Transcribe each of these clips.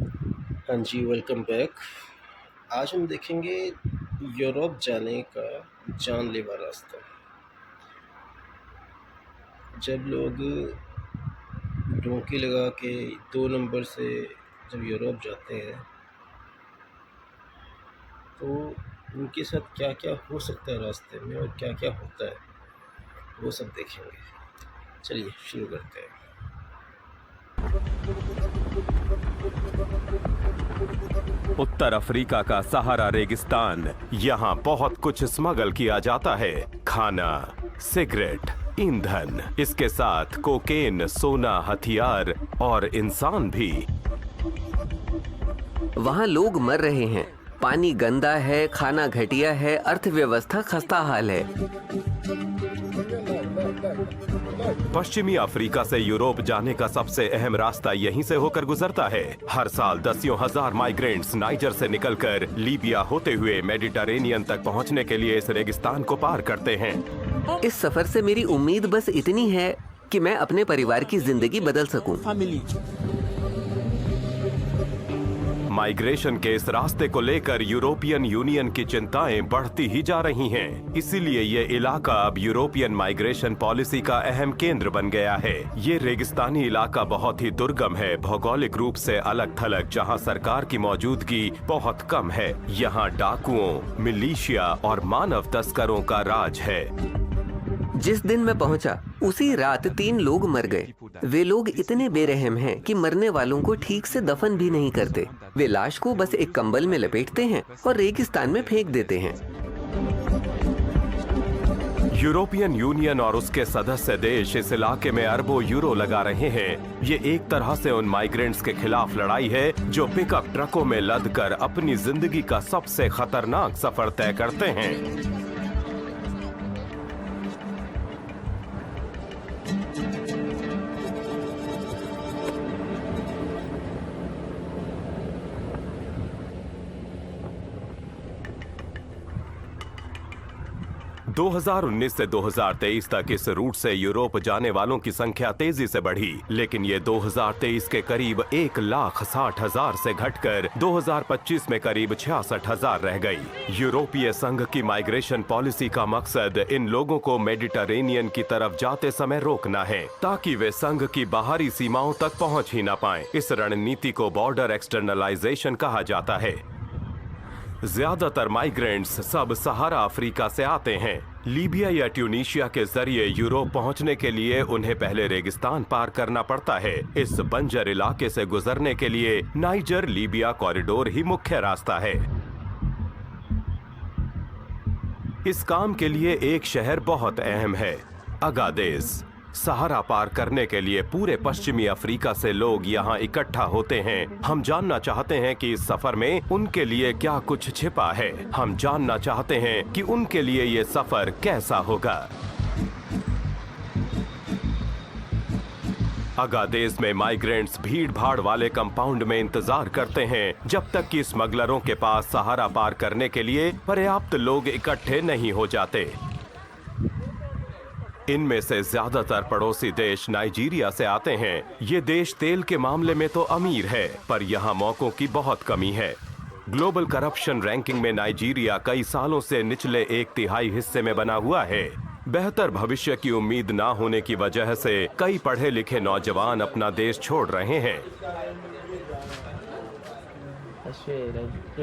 हाँ जी, welcome back. आज हम देखेंगे यूरोप जाने का जानलेवा रास्ता। जब लोग डोंकी लगा के 2 नंबर से जब यूरोप जाते हैं तो उनके साथ क्या-क्या हो सकता है रास्ते में और क्या-क्या होता है, वो सब देखेंगे। चलिए शुरू करते हैं। उत्तर अफ्रीका का सहारा रेगिस्तान। यहाँ बहुत कुछ स्मगल किया जाता है। खाना, सिगरेट, ईंधन, इसके साथ कोकेन, सोना, हथियार और इंसान भी। वहाँ लोग मर रहे हैं। पानी गंदा है, खाना घटिया है, अर्थव्यवस्था खस्ता हाल है। पश्चिमी अफ्रीका से यूरोप जाने का सबसे अहम रास्ता यहीं से होकर गुजरता है। हर साल दसियों हजार माइग्रेंट्स नाइजर से निकलकर लीबिया होते हुए मेडिटरेनियन तक पहुंचने के लिए इस रेगिस्तान को पार करते हैं। इस सफर से मेरी उम्मीद बस इतनी है कि मैं अपने परिवार की जिंदगी बदल सकूं। माइग्रेशन के इस रास्ते को लेकर यूरोपियन यूनियन की चिंताएं बढ़ती ही जा रही हैं। इसीलिए ये इलाका अब यूरोपियन माइग्रेशन पॉलिसी का अहम केंद्र बन गया है। ये रेगिस्तानी इलाका बहुत ही दुर्गम है, भौगोलिक रूप से अलग थलग, जहां सरकार की मौजूदगी बहुत कम है। यहाँ डाकुओं, मिलिशिया और मानव तस्करों का राज है। जिस दिन मैं पहुंचा, उसी रात 3 लोग मर गए। वे लोग इतने बेरहम हैं कि मरने वालों को ठीक से दफन भी नहीं करते। वे लाश को बस एक कंबल में लपेटते हैं और रेगिस्तान में फेंक देते हैं। यूरोपियन यूनियन और उसके सदस्य देश इस इलाके में अरबों यूरो लगा रहे हैं। ये एक तरह से उन माइग्रेंट्स के खिलाफ लड़ाई है जो पिकअप ट्रकों में लदकर अपनी जिंदगी का सबसे खतरनाक सफर तय करते हैं। 2019 से 2023 तक इस रूट से यूरोप जाने वालों की संख्या तेजी से बढ़ी, लेकिन ये 2023 के करीब 1,60,000 से घटकर 2025 में करीब 66,000 रह गई। यूरोपीय संघ की माइग्रेशन पॉलिसी का मकसद इन लोगों को मेडिटरेनियन की तरफ जाते समय रोकना है, ताकि वे संघ की बाहरी सीमाओं तक पहुंच ही न पाएं। इस रणनीति को बॉर्डर एक्सटर्नलाइजेशन कहा जाता है। ज्यादातर माइग्रेंट्स सब सहारा अफ्रीका से आते हैं। लीबिया या ट्यूनीशिया के जरिए यूरोप पहुंचने के लिए उन्हें पहले रेगिस्तान पार करना पड़ता है। इस बंजर इलाके से गुजरने के लिए नाइजर लीबिया कॉरिडोर ही मुख्य रास्ता है। इस काम के लिए एक शहर बहुत अहम है, अगादेस। सहारा पार करने के लिए पूरे पश्चिमी अफ्रीका से लोग यहाँ इकट्ठा होते हैं। हम जानना चाहते हैं कि इस सफर में उनके लिए क्या कुछ छिपा है। हम जानना चाहते हैं कि उनके लिए ये सफर कैसा होगा। अगादेस में माइग्रेंट्स भीड़ भाड़ वाले कंपाउंड में इंतजार करते हैं जब तक कि स्मगलरों के पास सहारा पार करने के लिए पर्याप्त लोग इकट्ठे नहीं हो जाते। इनमें से ज्यादातर पड़ोसी देश नाइजीरिया से आते हैं। ये देश तेल के मामले में तो अमीर है, पर यहाँ मौकों की बहुत कमी है। ग्लोबल करप्शन रैंकिंग में नाइजीरिया कई सालों से निचले 1/3 हिस्से में बना हुआ है। बेहतर भविष्य की उम्मीद ना होने की वजह से कई पढ़े लिखे नौजवान अपना देश छोड़ रहे हैं।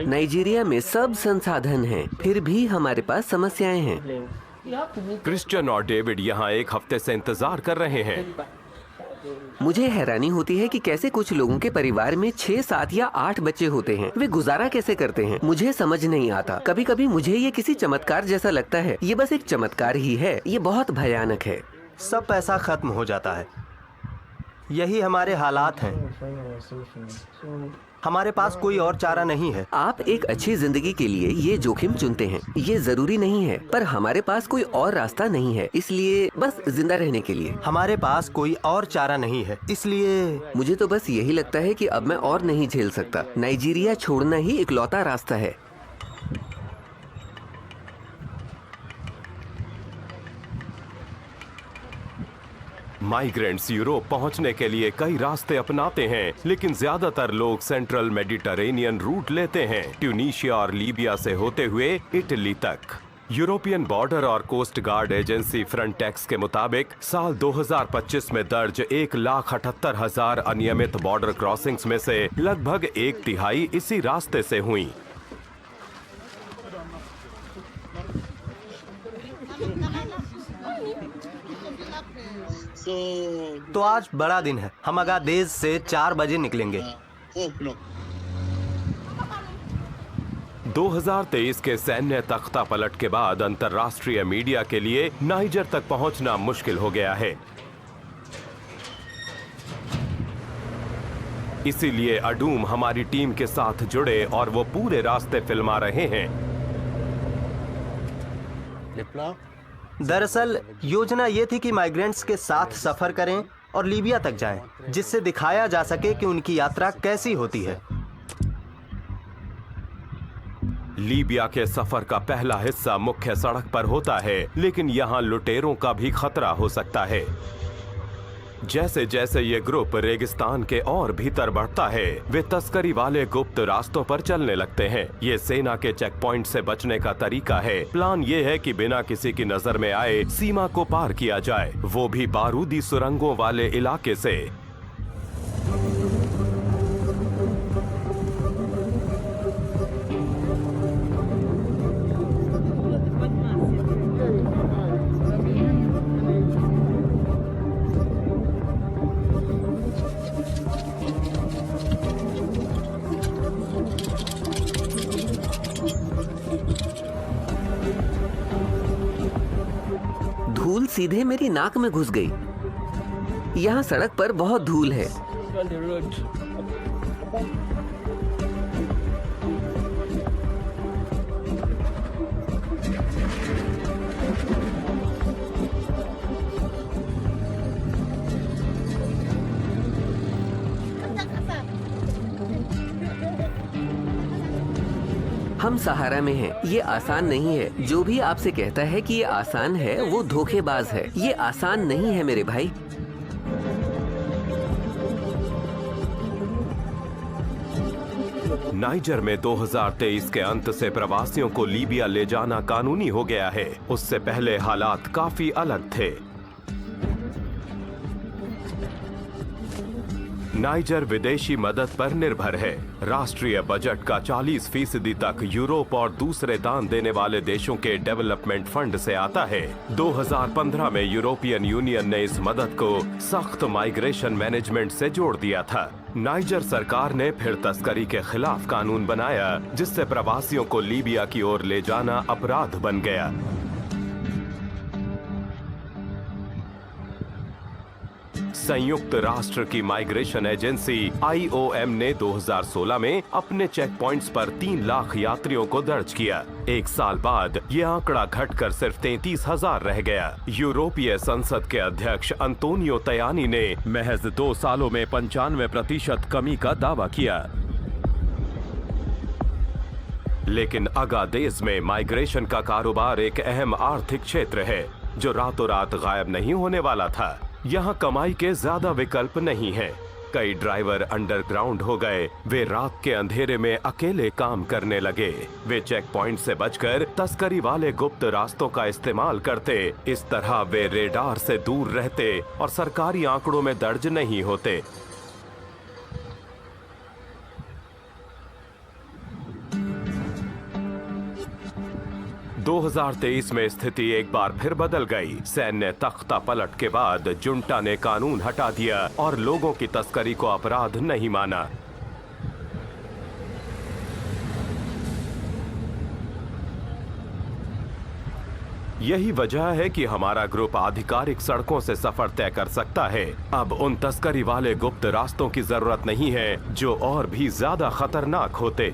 नाइजीरिया में सब संसाधन हैं, फिर भी हमारे पास समस्याएं हैं। क्रिश्चियन और डेविड यहाँ 1 हफ्ते से इंतजार कर रहे हैं। मुझे हैरानी होती है कि कैसे कुछ लोगों के परिवार में 6, 7 या 8 बच्चे होते हैं। वे गुजारा कैसे करते हैं, मुझे समझ नहीं आता। कभी कभी मुझे ये किसी चमत्कार जैसा लगता है। ये बस एक चमत्कार ही है। ये बहुत भयानक है। सब पैसा खत्म हो जाता है। यही हमारे हालात हैं। हमारे पास कोई और चारा नहीं है। आप एक अच्छी जिंदगी के लिए ये जोखिम चुनते हैं। ये जरूरी नहीं है, पर हमारे पास कोई और रास्ता नहीं है, इसलिए बस जिंदा रहने के लिए। हमारे पास कोई और चारा नहीं है, इसलिए मुझे तो बस यही लगता है कि अब मैं और नहीं झेल सकता। नाइजीरिया छोड़ना ही इकलौता रास्ता है। माइग्रेंट्स यूरोप पहुंचने के लिए कई रास्ते अपनाते हैं, लेकिन ज्यादातर लोग सेंट्रल मेडिटरेनियन रूट लेते हैं, ट्यूनीशिया और लीबिया से होते हुए इटली तक। यूरोपियन बॉर्डर और कोस्ट गार्ड एजेंसी फ्रंटेक्स के मुताबिक साल 2025 में दर्ज 1,78,000 अनियमित बॉर्डर क्रॉसिंग्स में से लगभग 1/3 इसी रास्ते से हुई। तो आज बड़ा दिन है। हम अगादेज से 4 बजे निकलेंगे। 2023 के सैन्य तख्ता पलट के बाद अंतर्राष्ट्रीय मीडिया के लिए नाइजर तक पहुंचना मुश्किल हो गया है। इसीलिए अडूम हमारी टीम के साथ जुड़े और वो पूरे रास्ते फिल्मा रहे हैं। दरअसल योजना ये थी कि माइग्रेंट्स के साथ सफर करें और लीबिया तक जाएं, जिससे दिखाया जा सके कि उनकी यात्रा कैसी होती है। लीबिया के सफर का पहला हिस्सा मुख्य सड़क पर होता है, लेकिन यहाँ लुटेरों का भी खतरा हो सकता है। जैसे जैसे ये ग्रुप रेगिस्तान के और भीतर बढ़ता है, वे तस्करी वाले गुप्त रास्तों पर चलने लगते हैं। ये सेना के चेक पॉइंट से बचने का तरीका है। प्लान ये है कि बिना किसी की नजर में आए सीमा को पार किया जाए, वो भी बारूदी सुरंगों वाले इलाके से। धूल सीधे मेरी नाक में घुस गई। यहाँ सड़क पर बहुत धूल है। हम सहारा में हैं। ये आसान नहीं है। जो भी आपसे कहता है कि ये आसान है, वो धोखेबाज है। ये आसान नहीं है मेरे भाई। नाइजर में 2023 के अंत से प्रवासियों को लीबिया ले जाना कानूनी हो गया है। उससे पहले हालात काफी अलग थे। नाइजर विदेशी मदद पर निर्भर है। राष्ट्रीय बजट का 40% तक यूरोप और दूसरे दान देने वाले देशों के डेवलपमेंट फंड से आता है। 2015 में यूरोपियन यूनियन ने इस मदद को सख्त माइग्रेशन मैनेजमेंट से जोड़ दिया था। नाइजर सरकार ने फिर तस्करी के खिलाफ कानून बनाया, जिससे प्रवासियों को लीबिया की ओर ले जाना अपराध बन गया। संयुक्त राष्ट्र की माइग्रेशन एजेंसी IOM ने 2016 में अपने चेक पॉइंट्स पर 3 लाख यात्रियों को दर्ज किया। एक साल बाद ये आंकड़ा घटकर सिर्फ 33,000 रह गया। यूरोपीय संसद के अध्यक्ष अंतोनियो तयानी ने महज 2 सालों में 95% कमी का दावा किया। लेकिन अगादेज में माइग्रेशन का कारोबार एक अहम आर्थिक क्षेत्र है, जो रातों रात गायब नहीं होने वाला था। यहाँ कमाई के ज्यादा विकल्प नहीं है। कई ड्राइवर अंडरग्राउंड हो गए। वे रात के अंधेरे में अकेले काम करने लगे। वे चेक पॉइंट से बचकर तस्करी वाले गुप्त रास्तों का इस्तेमाल करते। इस तरह वे रेडार से दूर रहते और सरकारी आंकड़ों में दर्ज नहीं होते। दो 2023 में स्थिति एक बार फिर बदल गई। सैन्य तख्ता पलट के बाद जुंटा ने कानून हटा दिया और लोगों की तस्करी को अपराध नहीं माना। यही वजह है कि हमारा ग्रुप आधिकारिक सड़कों से सफर तय कर सकता है। अब उन तस्करी वाले गुप्त रास्तों की जरूरत नहीं है, जो और भी ज्यादा खतरनाक होते।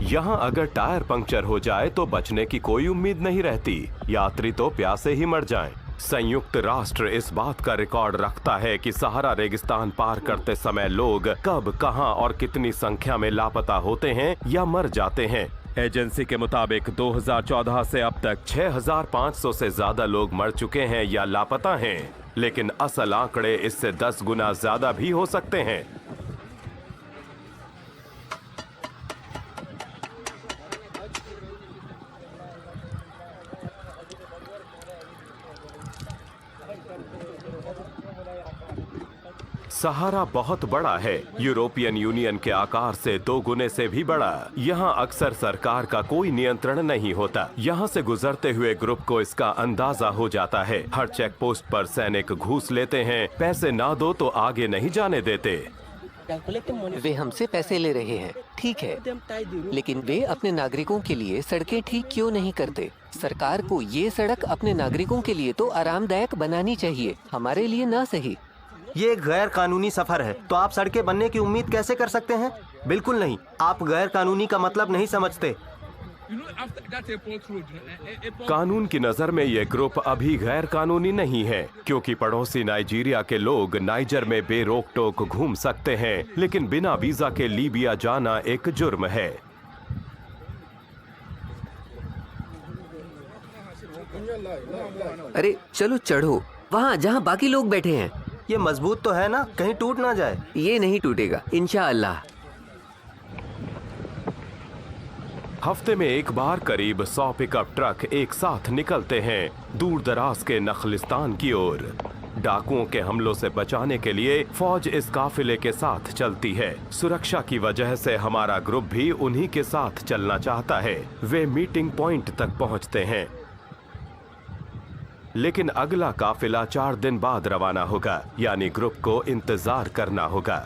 यहाँ अगर टायर पंक्चर हो जाए तो बचने की कोई उम्मीद नहीं रहती। यात्री तो प्यासे ही मर जाएं। संयुक्त राष्ट्र इस बात का रिकॉर्ड रखता है कि सहारा रेगिस्तान पार करते समय लोग कब, कहां और कितनी संख्या में लापता होते हैं या मर जाते हैं। एजेंसी के मुताबिक 2014 से अब तक 6,500 से ज्यादा लोग मर चुके हैं या लापता हैं, लेकिन असल आंकड़े इससे 10 गुना ज्यादा भी हो सकते हैं। सहारा बहुत बड़ा है, यूरोपियन यूनियन के आकार से 2 गुने से भी बड़ा। यहाँ अक्सर सरकार का कोई नियंत्रण नहीं होता। यहाँ से गुजरते हुए ग्रुप को इसका अंदाजा हो जाता है। हर चेक पोस्ट पर सैनिक घूस लेते हैं, पैसे ना दो तो आगे नहीं जाने देते। वे हमसे पैसे ले रहे हैं, ठीक है, लेकिन वे अपने नागरिकों के लिए सड़कें ठीक क्यों नहीं करते? सरकार को ये सड़क अपने नागरिकों के लिए तो आरामदायक बनानी चाहिए, हमारे लिए ना सही। ये एक गैर कानूनी सफर है, तो आप सड़कें बनने की उम्मीद कैसे कर सकते हैं? बिल्कुल नहीं, आप गैर कानूनी का मतलब नहीं समझते। कानून की नजर में ये ग्रुप अभी गैर कानूनी नहीं है, क्योंकि पड़ोसी नाइजीरिया के लोग नाइजर में बेरोक टोक घूम सकते हैं, लेकिन बिना वीजा के लीबिया जाना एक जुर्म है। अरे चलो चढ़ो, वहाँ जहाँ बाकी लोग बैठे हैं। ये मजबूत तो है ना, कहीं टूट ना जाए। ये नहीं टूटेगा इंशाअल्लाह। हफ्ते में एक बार करीब 100 पिकअप ट्रक एक साथ निकलते हैं दूर दराज के नखलिस्तान की ओर। डाकुओं के हमलों से बचाने के लिए फौज इस काफिले के साथ चलती है। सुरक्षा की वजह से हमारा ग्रुप भी उन्हीं के साथ चलना चाहता है। वे मीटिंग पॉइंट तक पहुंचते हैं, लेकिन अगला काफिला 4 दिन बाद रवाना होगा, यानी ग्रुप को इंतजार करना होगा।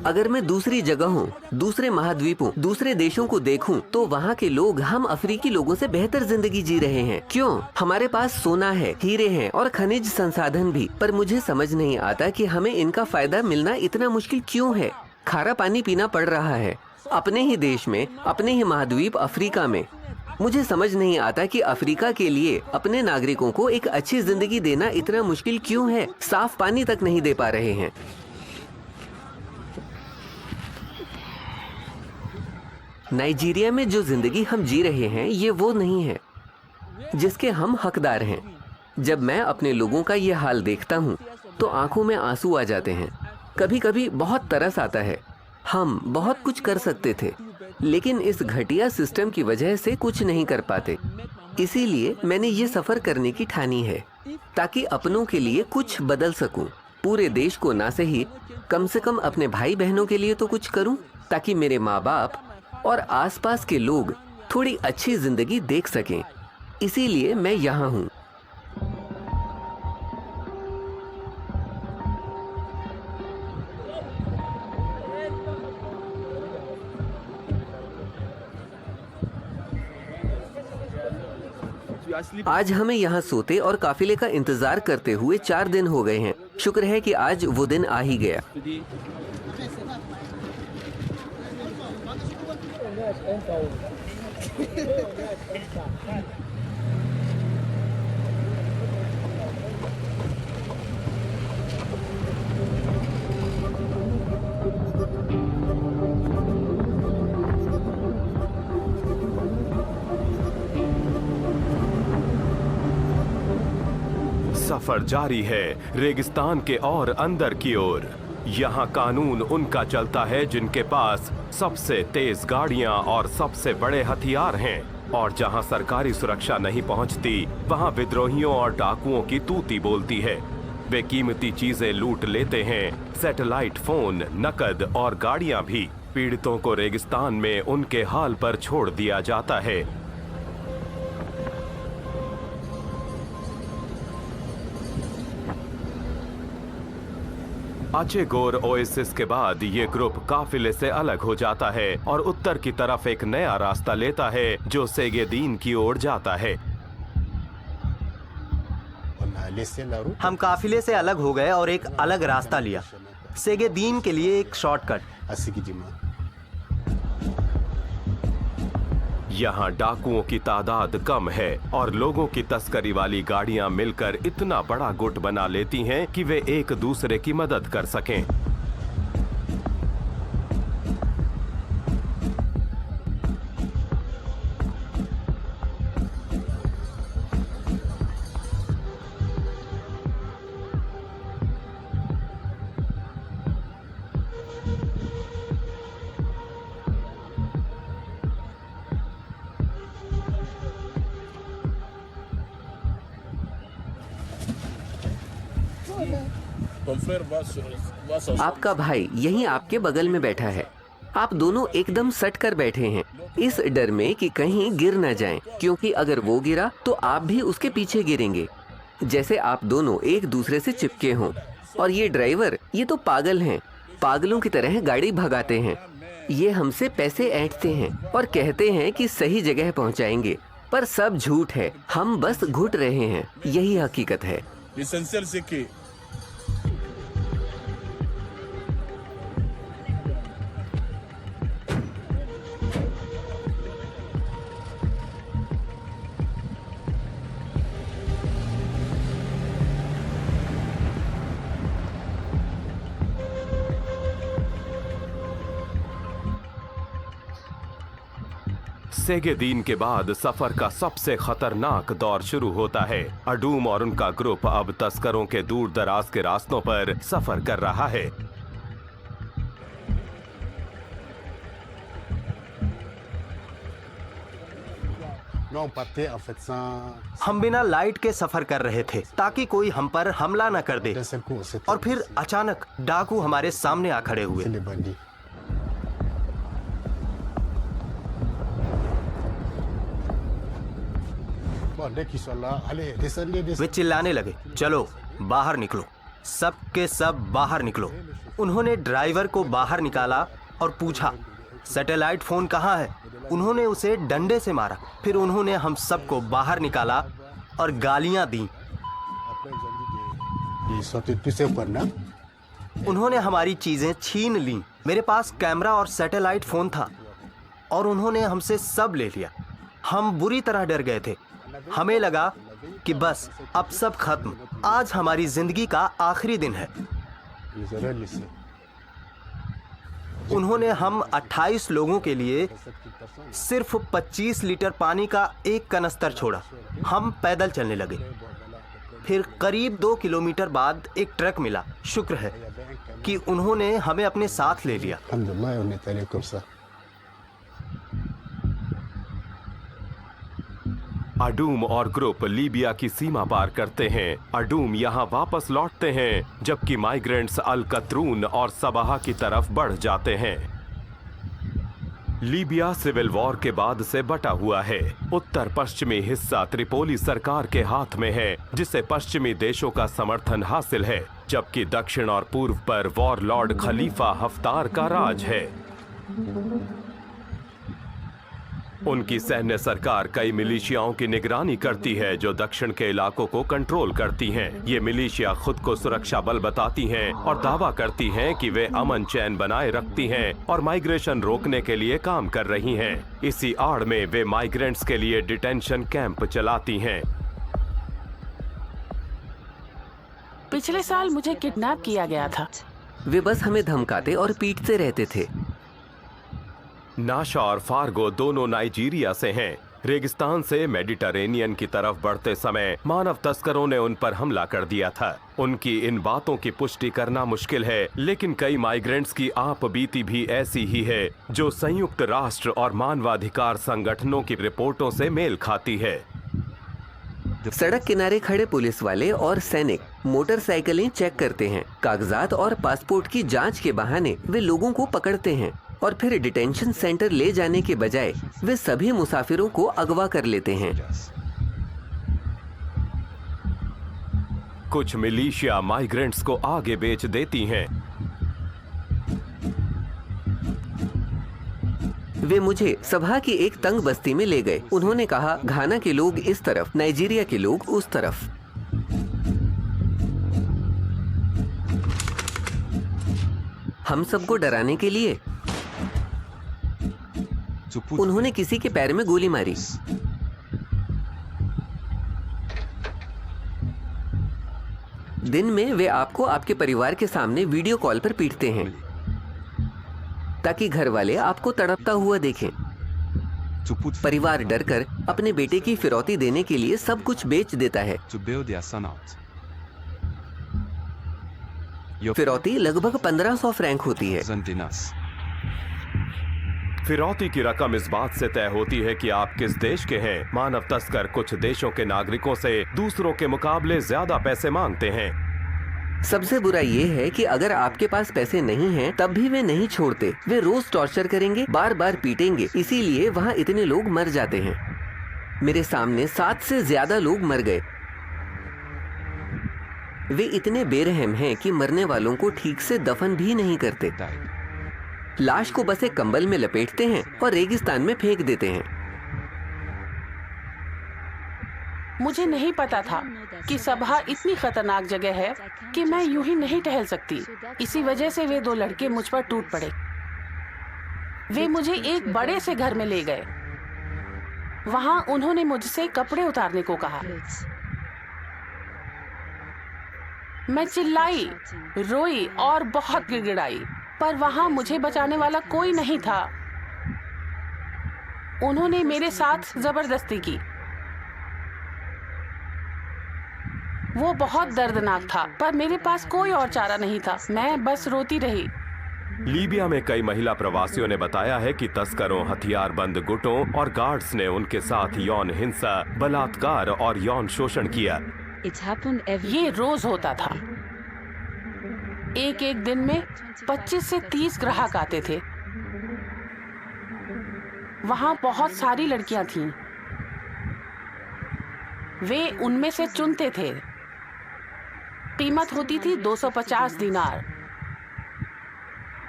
अगर मैं दूसरी जगहों, दूसरे महाद्वीपों, दूसरे देशों को देखूं, तो वहाँ के लोग हम अफ्रीकी लोगों से बेहतर जिंदगी जी रहे हैं। क्यों? हमारे पास सोना है, हीरे हैं और खनिज संसाधन भी, पर मुझे समझ नहीं आता कि हमें इनका फायदा मिलना इतना मुश्किल क्यों है। खारा पानी पीना पड़ रहा है अपने ही देश में, अपने ही महाद्वीप अफ्रीका में। मुझे समझ नहीं आता कि अफ्रीका के लिए अपने नागरिकों को एक अच्छी जिंदगी देना इतना मुश्किल क्यों है। साफ पानी तक नहीं दे पा रहे हैं। नाइजीरिया में जो जिंदगी हम जी रहे हैं, ये वो नहीं है जिसके हम हकदार हैं। जब मैं अपने लोगों का ये हाल देखता हूँ तो आंखों में आंसू आ जाते हैं। कभी कभी बहुत तरस आता है। हम बहुत कुछ कर सकते थे, लेकिन इस घटिया सिस्टम की वजह से कुछ नहीं कर पाते। इसीलिए मैंने ये सफर करने की ठानी है, ताकि अपनों के लिए कुछ बदल सकूं। पूरे देश को ना सही, कम से कम अपने भाई बहनों के लिए तो कुछ करूं, ताकि मेरे माँ बाप और आसपास के लोग थोड़ी अच्छी जिंदगी देख सकें। इसीलिए मैं यहाँ हूँ। आज हमें यहाँ सोते और काफिले का इंतजार करते हुए 4 दिन हो गए हैं। शुक्र है कि आज वो दिन आ ही गया। सफर जारी है रेगिस्तान के और अंदर की ओर। यहाँ कानून उनका चलता है जिनके पास सबसे तेज गाड़ियाँ और सबसे बड़े हथियार हैं, और जहाँ सरकारी सुरक्षा नहीं पहुँचती, वहाँ विद्रोहियों और डाकुओं की तूती बोलती है। वे कीमती चीजें लूट लेते हैं, सैटेलाइट फोन, नकद और गाड़ियाँ भी। पीड़ितों को रेगिस्तान में उनके हाल पर छोड़ दिया जाता है। अचेगोर ओएसिस के बाद ये ग्रुप काफिले से अलग हो जाता है और उत्तर की तरफ एक नया रास्ता लेता है जो सेगेदीन की ओर जाता है। हम काफिले से अलग हो गए और एक अलग रास्ता लिया, सेगेदीन के लिए एक शॉर्टकट। यहाँ डाकुओं की तादाद कम है और लोगों की तस्करी वाली गाड़ियाँ मिलकर इतना बड़ा गुट बना लेती हैं कि वे एक दूसरे की मदद कर सकें। आपका भाई यहीं आपके बगल में बैठा है। आप दोनों एकदम सट कर बैठे हैं, इस डर में कि कहीं गिर न जाएं, क्योंकि अगर वो गिरा तो आप भी उसके पीछे गिरेंगे, जैसे आप दोनों एक दूसरे से चिपके हों। और ये ड्राइवर, ये तो पागल हैं, पागलों की तरह गाड़ी भगाते हैं। ये हमसे पैसे ऐंठते हैं और कहते हैं कि सही जगह पहुंचाएंगे, पर सब झूठ है। हम बस घुट रहे हैं, यही हकीकत है। सेगेदीन के बाद सफर का सबसे खतरनाक दौर शुरू होता है। अडूम और उनका ग्रुप अब तस्करों के दूर दराज के रास्तों पर सफर कर रहा है। हम बिना लाइट के सफर कर रहे थे ताकि कोई हम पर हमला न कर दे, और फिर अचानक डाकू हमारे सामने आ खड़े हुए। वे चिल्लाने लगे, चलो बाहर निकलो, सब के सब बाहर निकलो। उन्होंने ड्राइवर को बाहर निकाला और पूछा, सैटेलाइट फोन कहाँ है? उन्होंने उसे डंडे से मारा। फिर उन्होंने हम सबको बाहर निकाला और गालियां दी। उन्होंने हमारी चीजें छीन ली। मेरे पास कैमरा और सैटेलाइट फोन था और उन्होंने हमसे सब ले लिया। हम बुरी तरह डर गए थे। हमें लगा कि बस अब सब खत्म, आज हमारी जिंदगी का आखिरी दिन है। उन्होंने हम 28 लोगों के लिए सिर्फ 25 लीटर पानी का एक कनस्तर छोड़ा। हम पैदल चलने लगे। फिर करीब 2 किलोमीटर बाद एक ट्रक मिला। शुक्र है कि उन्होंने हमें अपने साथ ले लिया। अडूम और ग्रुप लीबिया की सीमा पार करते हैं। अडूम यहाँ वापस लौटते हैं, जबकि माइग्रेंट्स अल कतरून और सबाहा की तरफ बढ़ जाते हैं। लीबिया सिविल वॉर के बाद से बटा हुआ है। उत्तर पश्चिमी हिस्सा त्रिपोली सरकार के हाथ में है, जिसे पश्चिमी देशों का समर्थन हासिल है, जबकि दक्षिण और पूर्व पर वॉरलॉर्ड खलीफा हफ्तार का राज है। उनकी सैन्य सरकार कई मिलिशियाओं की निगरानी करती है जो दक्षिण के इलाकों को कंट्रोल करती हैं। ये मिलिशिया खुद को सुरक्षा बल बताती हैं और दावा करती हैं कि वे अमन चैन बनाए रखती हैं और माइग्रेशन रोकने के लिए काम कर रही हैं। इसी आड़ में वे माइग्रेंट्स के लिए डिटेंशन कैंप चलाती हैं। पिछले साल मुझे किडनैप किया गया था। वे बस हमें धमकाते और पीटते रहते थे। नाशा और फार्गो दोनों नाइजीरिया से हैं। रेगिस्तान से मेडिटरेनियन की तरफ बढ़ते समय मानव तस्करों ने उन पर हमला कर दिया था। उनकी इन बातों की पुष्टि करना मुश्किल है, लेकिन कई माइग्रेंट्स की आप बीती भी ऐसी ही है जो संयुक्त राष्ट्र और मानवाधिकार संगठनों की रिपोर्टों से मेल खाती है। सड़क किनारे खड़े पुलिस वाले और सैनिक मोटरसाइकिलें चेक करते हैं। कागजात और पासपोर्ट की जांच के बहाने वे लोगों को पकड़ते हैं और फिर डिटेंशन सेंटर ले जाने के बजाय वे सभी मुसाफिरों को अगवा कर लेते हैं। कुछ मिलिशिया माइग्रेंट्स को आगे बेच देती हैं। वे मुझे सभा की एक तंग बस्ती में ले गए। उन्होंने कहा, घाना के लोग इस तरफ, नाइजीरिया के लोग उस तरफ। हम सबको डराने के लिए उन्होंने किसी के पैर में गोली मारी। दिन में वे आपको आपके परिवार के सामने वीडियो कॉल पर पीटते हैं ताकि घर वाले आपको तड़पता हुआ देखें। परिवार डरकर अपने बेटे की फिरौती देने के लिए सब कुछ बेच देता है। फिरौती लगभग 1500 फ्रैंक होती है। फिरौती की रकम इस बात से तय होती है कि आप किस देश के हैं। मानव तस्कर कुछ देशों के नागरिकों से दूसरों के मुकाबले ज्यादा पैसे मांगते हैं। सबसे बुरा ये है कि अगर आपके पास पैसे नहीं हैं, तब भी वे नहीं छोड़ते। वे रोज टॉर्चर करेंगे, बार बार पीटेंगे, इसीलिए वहाँ इतने लोग मर जाते हैं। मेरे सामने 7 से ज्यादा लोग मर गए। वे इतने बेरहम हैं कि मरने वालों को ठीक से दफन भी नहीं करते। लाश को बस एक कंबल में लपेटते हैं और रेगिस्तान में फेंक देते हैं। मुझे नहीं पता था कि सभा इतनी खतरनाक जगह है कि मैं यूं ही नहीं टहल सकती। इसी वजह से वे 2 लड़के मुझ पर टूट पड़े। वे मुझे एक बड़े से घर में ले गए। वहां उन्होंने मुझसे कपड़े उतारने को कहा। मैं चिल्लाई, रोई और बहुत गिड़गिड़ाई, पर वहां मुझे बचाने वाला कोई नहीं था। उन्होंने मेरे साथ जबरदस्ती की। वो बहुत दर्दनाक था, पर मेरे पास कोई और चारा नहीं था। मैं बस रोती रही। लीबिया में कई महिला प्रवासियों ने बताया है कि तस्करों, हथियारबंद गुटों और गार्ड्स ने उनके साथ यौन हिंसा, बलात्कार और यौन शोषण किया। ये रोज होता था। एक दिन में 25 से 30 ग्राहक आते थे। वहां बहुत सारी लड़कियां थीं। वे उनमें से चुनते थे। कीमत होती थी 250 दिनार।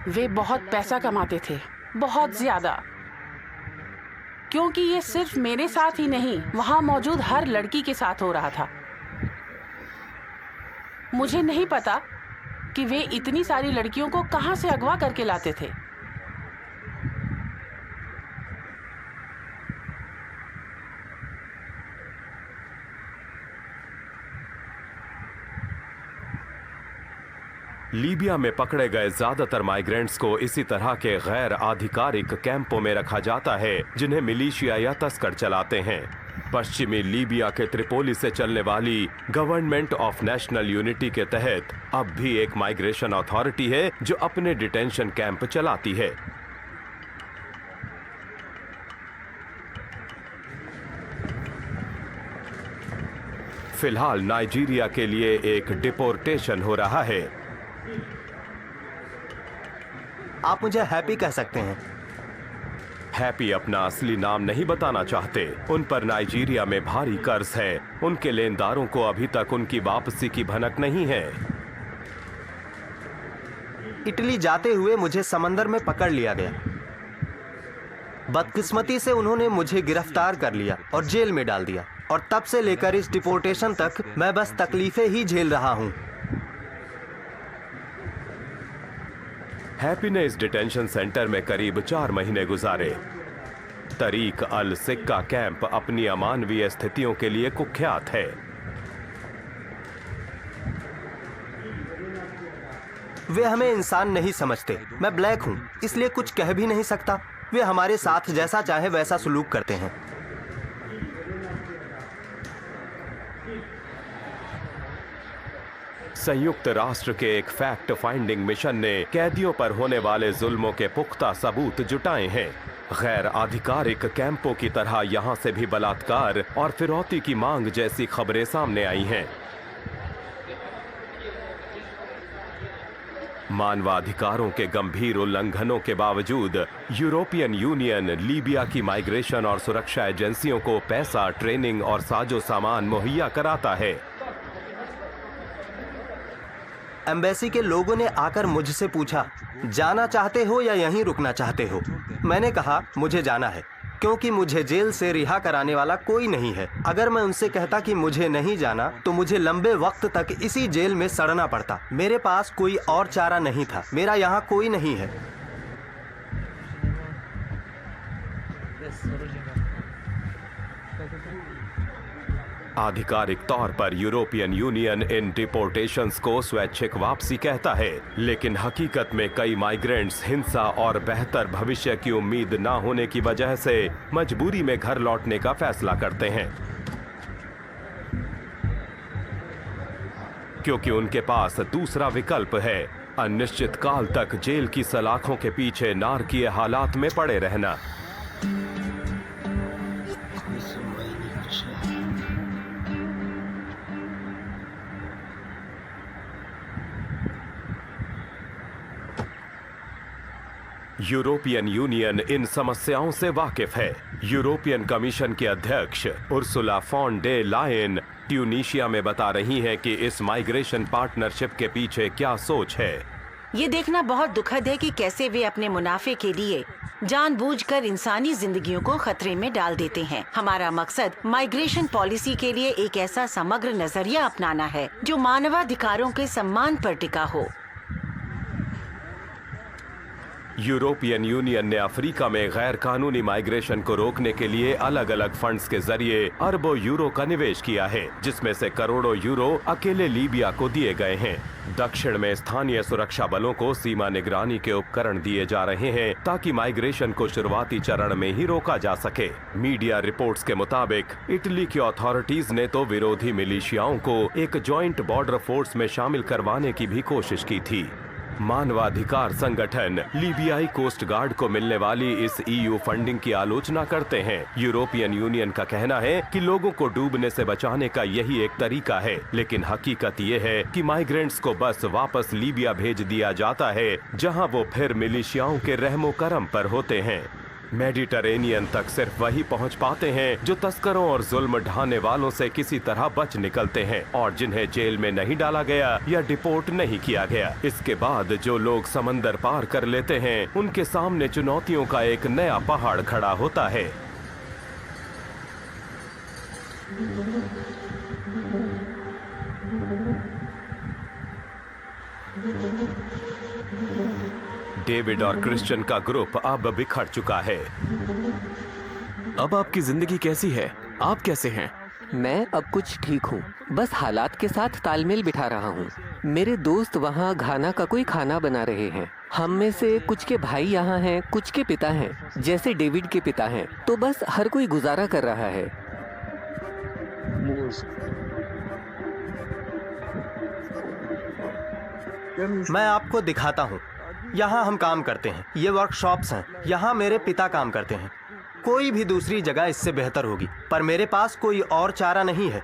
वे बहुत पैसा कमाते थे, बहुत ज्यादा। क्योंकि ये सिर्फ मेरे साथ ही नहीं, वहां मौजूद हर लड़की के साथ हो रहा था। मुझे नहीं पता कि वे इतनी सारी लड़कियों को कहां से अगवा करके लाते थे। लीबिया में पकड़े गए ज्यादातर माइग्रेंट्स को इसी तरह के गैर आधिकारिक कैंपों में रखा जाता है, जिन्हें मिलिशिया या तस्कर चलाते हैं। पश्चिमी लीबिया के त्रिपोली से चलने वाली गवर्नमेंट ऑफ नेशनल यूनिटी के तहत अब भी एक माइग्रेशन अथॉरिटी है जो अपने डिटेंशन कैंप चलाती है। फिलहाल नाइजीरिया के लिए एक डिपोर्टेशन हो रहा है। आप मुझे हैप्पी कह सकते हैं। हैप्पी अपना असली नाम नहीं बताना चाहते। उन पर नाइजीरिया में भारी कर्ज है। उनके लेनदारों को अभी तक उनकी वापसी की भनक नहीं है। इटली जाते हुए मुझे समंदर में पकड़ लिया गया। बदकिस्मती से उन्होंने मुझे गिरफ्तार कर लिया और जेल में डाल दिया, और तब से लेकर इस डिपोर्टेशन तक मैं बस तकलीफें ही झेल रहा हूं। हैप्पी ने इस डिटेंशन सेंटर में करीब 4 महीने गुजारे। तरीक अल सिक्का कैंप अपनी अमानवीय स्थितियों के लिए कुख्यात है। वे हमें इंसान नहीं समझते। मैं ब्लैक हूं, इसलिए कुछ कह भी नहीं सकता। वे हमारे साथ जैसा चाहे वैसा सलूक करते हैं। संयुक्त राष्ट्र के एक फैक्ट फाइंडिंग मिशन ने कैदियों पर होने वाले जुल्मों के पुख्ता सबूत जुटाए हैं। गैर आधिकारिक कैंपों की तरह यहां से भी बलात्कार और फिरौती की मांग जैसी खबरें सामने आई हैं। मानवाधिकारों के गंभीर उल्लंघनों के बावजूद यूरोपियन यूनियन लीबिया की माइग्रेशन और सुरक्षा एजेंसियों को पैसा, ट्रेनिंग और साजो सामान मुहैया कराता है। एम्बेसी के लोगों ने आकर मुझसे पूछा, जाना चाहते हो या यहीं रुकना चाहते हो? मैंने कहा मुझे जाना है, क्योंकि मुझे जेल से रिहा कराने वाला कोई नहीं है। अगर मैं उनसे कहता कि मुझे नहीं जाना, तो मुझे लंबे वक्त तक इसी जेल में सड़ना पड़ता। मेरे पास कोई और चारा नहीं था। मेरा यहाँ कोई नहीं है। आधिकारिक तौर पर यूरोपियन यूनियन इन डिपोर्टेशंस को स्वैच्छिक वापसी कहता है, लेकिन हकीकत में कई माइग्रेंट्स हिंसा और बेहतर भविष्य की उम्मीद ना होने की वजह से मजबूरी में घर लौटने का फैसला करते हैं, क्योंकि उनके पास दूसरा विकल्प है, अनिश्चित काल तक जेल की सलाखों के पीछे नारकीय हालात में पड़े रहना। कोई सुनवाई नहीं, कुछ नहीं। यूरोपियन यूनियन इन समस्याओं से वाकिफ है। यूरोपियन कमीशन के अध्यक्ष Ursula von der Leyen Tunisia में बता रही हैं कि इस माइग्रेशन पार्टनरशिप के पीछे क्या सोच है। ये देखना बहुत दुखद है कि कैसे वे अपने मुनाफे के लिए जानबूझकर इंसानी जिंदगियों को खतरे में डाल देते हैं। हमारा मकसद माइग्रेशन पॉलिसी के लिए एक ऐसा समग्र नजरिया अपनाना है जो मानवाधिकारों के सम्मान पर टिका हो। यूरोपियन यूनियन ने अफ्रीका में गैर कानूनी माइग्रेशन को रोकने के लिए अलग अलग फंड्स के जरिए अरबों यूरो का निवेश किया है, जिसमें से करोड़ों यूरो अकेले लीबिया को दिए गए हैं। दक्षिण में स्थानीय सुरक्षा बलों को सीमा निगरानी के उपकरण दिए जा रहे हैं ताकि माइग्रेशन को शुरुआती चरण में ही रोका जा सके। मीडिया रिपोर्ट्स के मुताबिक इटली की अथॉरिटीज ने तो विरोधी मिलिशियाओं को एक जॉइंट बॉर्डर फोर्स में शामिल करवाने की भी कोशिश की थी। मानवाधिकार संगठन लीबियाई कोस्ट गार्ड को मिलने वाली इस ईयू फंडिंग की आलोचना करते हैं। यूरोपियन यूनियन का कहना है कि लोगों को डूबने से बचाने का यही एक तरीका है, लेकिन हकीकत ये है कि माइग्रेंट्स को बस वापस लीबिया भेज दिया जाता है, जहां वो फिर मिलिशियाओं के रहमो करम पर होते हैं। मेडिटरेनियन तक सिर्फ वही पहुंच पाते हैं जो तस्करों और जुल्म ढाने वालों से किसी तरह बच निकलते हैं और जिन्हें जेल में नहीं डाला गया या डिपोर्ट नहीं किया गया। इसके बाद जो लोग समंदर पार कर लेते हैं, उनके सामने चुनौतियों का एक नया पहाड़ खड़ा होता है। डेविड और क्रिश्चियन का ग्रुप अब बिखर चुका है। अब आपकी जिंदगी कैसी है? आप कैसे हैं? मैं अब कुछ ठीक हूँ, बस हालात के साथ तालमेल बिठा रहा हूँ। मेरे दोस्त वहाँ घाना का कोई खाना बना रहे हैं। हम में से कुछ के भाई यहाँ हैं, कुछ के पिता हैं, जैसे डेविड के पिता हैं। तो बस हर कोई गुजारा कर रहा है। मैं आपको दिखाता हूँ। यहाँ हम काम करते हैं, ये वर्कशॉप्स हैं, यहाँ मेरे पिता काम करते हैं। कोई भी दूसरी जगह इससे बेहतर होगी, पर मेरे पास कोई और चारा नहीं है।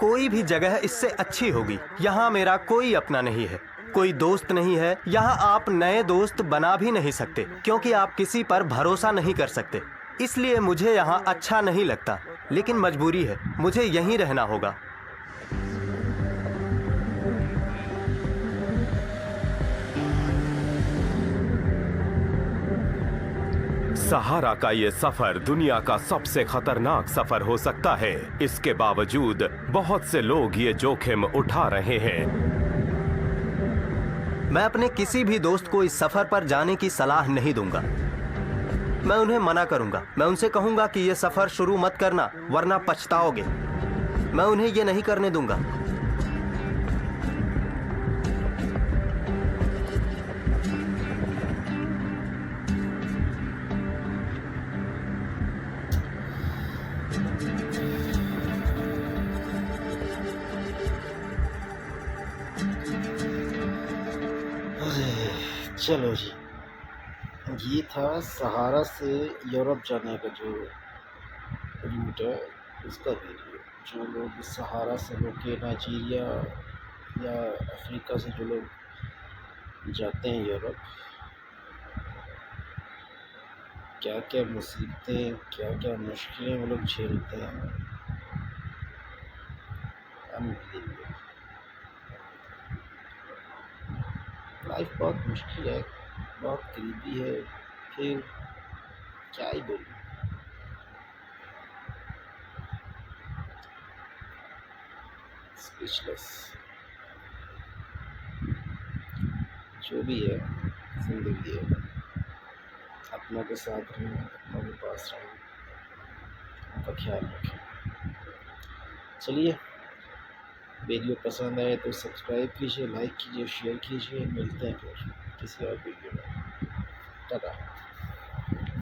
कोई भी जगह इससे अच्छी होगी। यहाँ मेरा कोई अपना नहीं है, कोई दोस्त नहीं है। यहाँ आप नए दोस्त बना भी नहीं सकते, क्योंकि आप किसी पर भरोसा नहीं कर सकते। इसलिए मुझे यहाँ अच्छा नहीं लगता, लेकिन मजबूरी है, मुझे यहीं रहना होगा। सहारा का ये सफर दुनिया का सबसे खतरनाक सफर हो सकता है। इसके बावजूद बहुत से लोग ये जोखिम उठा रहे हैं। मैं अपने किसी भी दोस्त को इस सफर पर जाने की सलाह नहीं दूंगा। मैं उन्हें मना करूंगा। मैं उनसे कहूंगा कि ये सफर शुरू मत करना, वरना पछताओगे। मैं उन्हें ये नहीं करने दूंगा। चलो जी, ये था सहारा से यूरोप जाने का जो रूट है उसका वीडियो। जो लोग सहारा से होके नाइजीरिया या अफ्रीका से जो लोग जाते हैं यूरोप, क्या क्या मुसीबतें, क्या क्या मुश्किलें वो लोग झेलते हैं। अनबिलीवेबल। लाइफ बहुत मुश्किल है, बहुत गरीबी है, फिर क्या ही बोलूं। स्पीचलेस। जो भी है, जिंदगी है। अपनों के साथ रहें, अपनों के पास रहें, उनका ख्याल रखें। चलिए, वीडियो पसंद आए तो सब्सक्राइब कीजिए, लाइक कीजिए, शेयर कीजिए। मिलते हैं फिर किसी और वीडियो में। टाटा।